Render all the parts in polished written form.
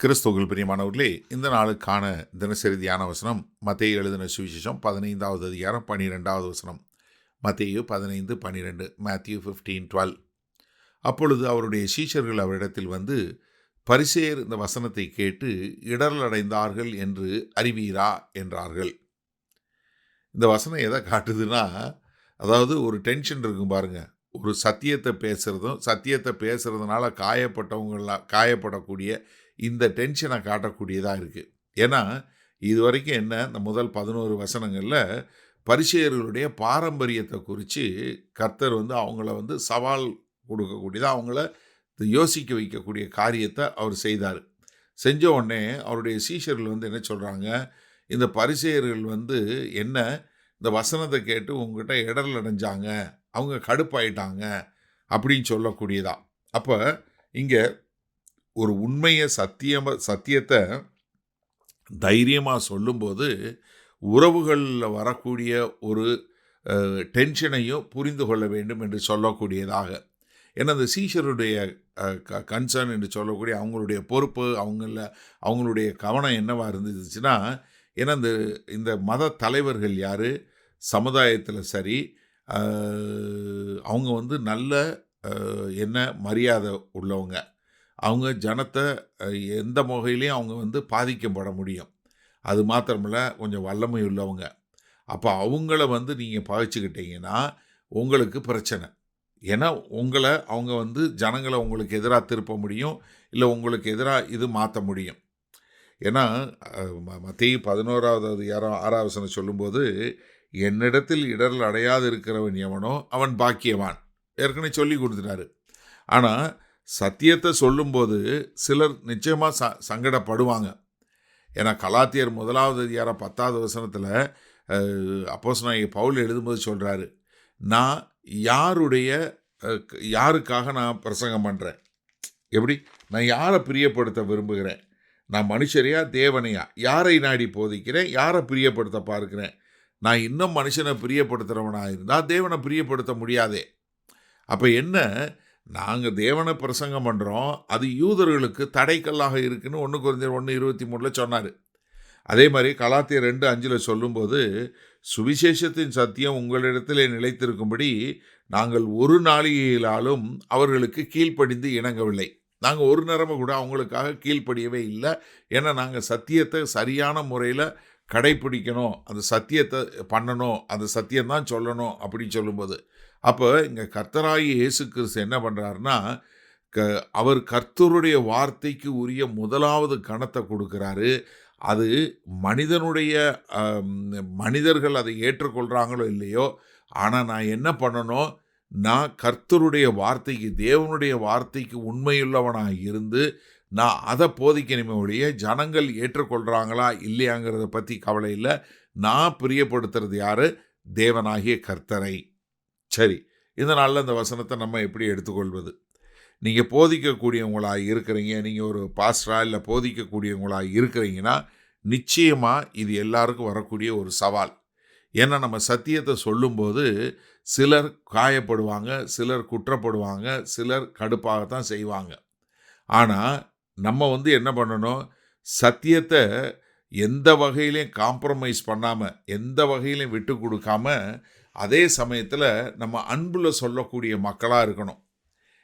கிறிஸ்துவுக்குள் பிரியமானவர்களே, இந்த நாளுக்கான தினசரி தியான வசனம் மத்தேயு எழுதின சுவிசேஷம் 15வது அதிகாரம் 12வது வசனம். மத்தேயு 15:12. மேத்யூ 15:12. அப்பொழுது அவருடைய சீஷர்கள் அவரிடத்தில் வந்து, பரிசேயர் இந்த வசனத்தை கேட்டு இடரல் அடைந்தார்கள் என்று அறிவீரா என்றார்கள். இந்த வசனம் எதை காட்டுதுன்னா, அதாவது ஒரு டென்ஷன் இருக்கும் பாருங்க. ஒரு சத்தியத்தை பேசுறதும், சத்தியத்தை பேசுறதுனால காயப்படக்கூடிய இந்த டென்ஷனை காட்டக்கூடியதாக இருக்குது. ஏன்னா இது வரைக்கும் என்ன, இந்த முதல் 11 வசனங்களில் பரிசேயர்களுடைய பாரம்பரியத்தை குறித்து கர்த்தர் வந்து அவங்கள வந்து சவால் கொடுக்கக்கூடியதாக, அவங்கள யோசிக்க வைக்கக்கூடிய காரியத்தை அவர் செய்தார். செஞ்ச உடனே அவருடைய சீஷர்கள் வந்து என்ன சொல்கிறாங்க, இந்த பரிசேயர்கள் வந்து என்ன இந்த வசனத்தை கேட்டு உங்ககிட்ட இடரல் அடைஞ்சாங்க, அவங்க கடுப்பாயிட்டாங்க அப்படின்னு சொல்லக்கூடியதா. அப்போ இங்கே ஒரு உண்மையை சத்தியத்தை தைரியமாக சொல்லும்போது உறவுகளில் வரக்கூடிய ஒரு டென்ஷனையும் புரிந்து கொள்ள வேண்டும் என்று சொல்லக்கூடியதாக. ஏன்னா அந்த சீஷருடைய கன்சர்ன் என்று சொல்லக்கூடிய அவங்களுடைய பொறுப்பு, அவங்களுடைய கவனம் என்னவாக இருந்துச்சுன்னா, ஏன்னா இந்த மத தலைவர்கள் யார், சமுதாயத்தில் சரி, அவங்க வந்து நல்ல என்ன மரியாதை உள்ளவங்க, அவங்க ஜனத்தை எந்த வகையிலையும் அவங்க வந்து பாதிக்கப்பட முடியும். அது மாத்திரமில்ல கொஞ்சம் வல்லமை உள்ளவங்க. அப்போ அவங்கள வந்து நீங்கள் பகைச்சிக்கிட்டீங்கன்னா உங்களுக்கு பிரச்சனை. ஏன்னா அவங்க வந்து ஜனங்களை உங்களுக்கு எதிராக திருப்ப முடியும், இல்லை உங்களுக்கு எதிராக இது மாற்ற முடியும். ஏன்னா மத்தேயு 11வது அதிகாரம் 6வது வசனம் சொல்லும்போது, என்னிடத்தில் இடரல் அடையாது இருக்கிறவன் எவனோ அவன் பாக்கியவான், ஏற்கனவே சொல்லி கொடுத்துட்டாரு. ஆனால் சத்தியத்தை சொல்லும்போது சிலர் நிச்சயமாக சங்கடப்படுவாங்க. ஏன்னா கலாத்தியர் 1வது அதிகாரம் 10வது வசனத்தில் அப்போஸ்தலனாகிய பவுல் எழுதும்போது சொல்கிறாரு, நான் யாருக்காக நான் பிரசங்கம் பண்ணுறேன், எப்படி நான் யாரை பிரியப்படுத்த விரும்புகிறேன், நான் மனுஷரையா தேவனையா, யாரை நாடி போதிக்கிறேன், யாரை பிரியப்படுத்த பார்க்கிறேன். நான் இன்னும் மனுஷனை பிரியப்படுத்துகிறவனாக இருந்தால் தேவனை பிரியப்படுத்த முடியாதே. அப்போ என்ன, நாங்கள் தேவனை பிரசங்கம் பண்ணுறோம், அது யூதர்களுக்கு தடைக்கல்லாக இருக்குன்னு 1 கொரிந்தியர் 1:23 சொன்னார். அதே மாதிரி கலாத்தியர் 2:5 சொல்லும்போது, சுவிசேஷத்தின் சத்தியம் உங்களிடத்தில் நிலைத்திருக்கும்படி நாங்கள் ஒரு நாளிகையிலாலும் அவர்களுக்கு கீழ்ப்படிந்து இணங்கவில்லை. நாங்கள் ஒரு நேரமும் கூட அவங்களுக்காக கீழ்ப்படியவே இல்லை. ஏன்னா நாங்கள் சத்தியத்தை சரியான முறையில் கடைப்பிடிக்கணும், அந்த சத்தியத்தை பண்ணணும், அந்த சத்தியம்தான் சொல்லணும் அப்படின்னு சொல்லும்போது, அப்போ இங்கே கர்த்தராகிய இயேசு கிறிஸ்து என்ன பண்ணுறாருன்னா, அவர் கர்த்தருடைய வார்த்தைக்கு உரிய முதலாவது கணத்தை கொடுக்குறாரு. அது மனிதர்கள் அதை ஏற்றுக்கொள்கிறாங்களோ இல்லையோ, ஆனால் நான் என்ன பண்ணணும், நான் கர்த்தருடைய வார்த்தைக்கு, தேவனுடைய வார்த்தைக்கு உண்மையுள்ளவனாக இருந்து நான் அதை போதிக்கணுமே ஒழிய ஜனங்கள் ஏற்றுக்கொள்கிறாங்களா இல்லையாங்கிறத பற்றி கவலை இல்லை. நான் பிரியப்படுத்துறது யார், தேவனாகிய கர்த்தரை. சரி, இதனால் இந்த வசனத்தை நம்ம எப்படி எடுத்துக்கொள்வது? நீங்கள் போதிக்கக்கூடியவங்களாக இருக்கிறீங்க, நீங்கள் ஒரு பாஸ்டரா இல்லை போதிக்கக்கூடியவங்களாக இருக்கிறீங்கன்னா நிச்சயமாக இது எல்லாருக்கும் வரக்கூடிய ஒரு சவால். ஏன்னா நம்ம சத்தியத்தை சொல்லும்போது சிலர் காயப்படுவாங்க, சிலர் குற்றப்படுவாங்க, சிலர் கடுப்பாகத்தான் செய்வாங்க. ஆனால் நம்ம வந்து என்ன பண்ணணும், சத்தியத்தை எந்த வகையிலையும் காம்ப்ரமைஸ் பண்ணாமல், எந்த வகையிலையும் விட்டு கொடுக்காம, அதே சமயத்தில் நம்ம அன்பில் சொல்லக்கூடிய மக்களாக இருக்கணும்.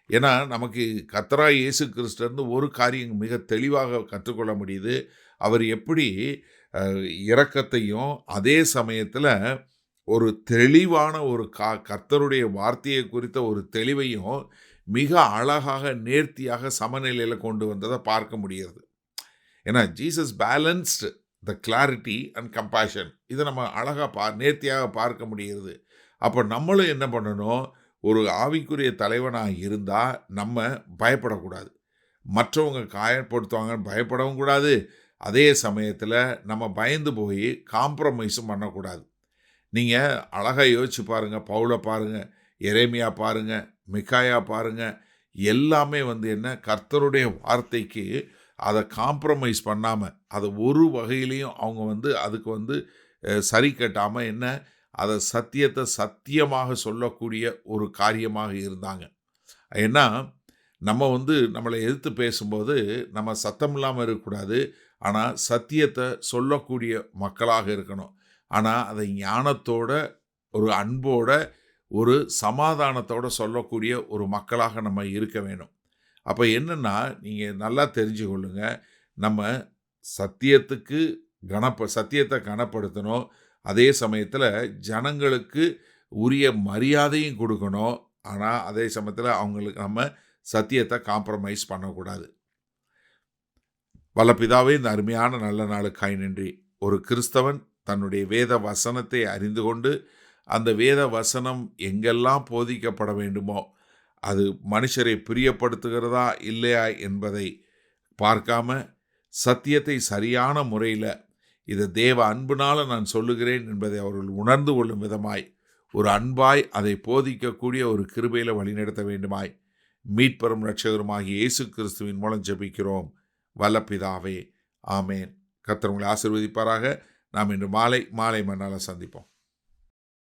ஏன்னா நமக்கு கர்த்தராகிய இயேசு கிறிஸ்துவிலிருந்து ஒரு காரியம் மிக தெளிவாக கற்றுக்கொள்ள முடியுது. அவர் எப்படி இரக்கத்தையும் அதே சமயத்தில் ஒரு தெளிவான ஒரு கர்த்தருடைய வார்த்தையை குறித்த ஒரு தெளிவையும் மிக அழகாக நேர்த்தியாக சமநிலையில் கொண்டு வந்ததை பார்க்க முடிகிறது. ஏன்னா Jesus balanced the clarity and compassion, இதை நம்ம அழகாக நேர்த்தியாக பார்க்க முடிகிறது. அப்போ நம்மளும் என்ன பண்ணணும், ஒரு ஆவிக்குரிய தலைவனாக இருந்தால் நம்ம பயப்படக்கூடாது, மற்றவங்க காயப்படுத்துவாங்கன்னு பயப்படவும் கூடாது. அதே சமயத்தில் நம்ம பயந்து போய் காம்ப்ரமைஸும் பண்ணக்கூடாது. நீங்கள் அழகாக யோசிச்சு பாருங்கள், பவுலை பாருங்கள், எரேமியா பாருங்கள், மிக்காயா பாருங்கள், எல்லாமே வந்து என்ன, கர்த்தருடைய வார்த்தைக்கு அதை காம்ப்ரமைஸ் பண்ணாமல், அதை ஒரு வகையிலையும் அவங்க வந்து அதுக்கு வந்து சரி கட்டாமல் என்ன, அதை சத்தியத்தை சத்தியமாக சொல்லக்கூடிய ஒரு காரியமாக இருந்தாங்க. ஏன்னா நம்ம நம்மளை எதிர்த்து பேசும்போது நம்ம சத்தம் இல்லாமல் இருக்கக்கூடாது. ஆனால் சத்தியத்தை சொல்லக்கூடிய மக்களாக இருக்கணும். ஆனால் அதை ஞானத்தோட, ஒரு அன்போட, ஒரு சமாதானத்தோட சொல்லக்கூடிய ஒரு மக்களாக நம்ம இருக்க வேணும். அப்போ என்னன்னா, நீங்கள் நல்லா தெரிஞ்சு கொள்ளுங்க, நம்ம சத்தியத்துக்கு சத்தியத்தை கனப்படுத்தணும். அதே சமயத்தில் ஜனங்களுக்கு உரிய மரியாதையும் கொடுக்கணும். ஆனால் அதே சமயத்தில் அவங்களுக்கு நம்ம சத்தியத்தை காம்ப்ரமைஸ் பண்ணக்கூடாது. வல்ல பிதாவே, இந்த அருமையான நல்ல நாளுக்காய் நன்றி. ஒரு கிறிஸ்தவன் தன்னுடைய வேத வசனத்தை அறிந்து கொண்டு, அந்த வேத வசனம் எங்கெல்லாம் போதிக்கப்பட வேண்டுமோ, அது மனுஷரை பிரியப்படுத்துகிறதா இல்லையா என்பதை பார்க்காம, சத்தியத்தை சரியான முறையில் இதை தேவ அன்பினால் நான் சொல்லுகிறேன் என்பதை அவர்கள் உணர்ந்து கொள்ளும் விதமாய், ஒரு அன்பாய் அதை போதிக்கக்கூடிய ஒரு கிருபையில் வழிநடத்த வேண்டுமாய், மீட்பெரும் இரட்சகருமாகிய இயேசு கிறிஸ்துவின் மூலம் ஜெபிக்கிறோம் வல்ல பிதாவே, ஆமேன். கர்த்தர் உங்களை ஆசீர்வதிப்பாராக. நாம் இன்று மாலை மன்னால சந்திப்போம்.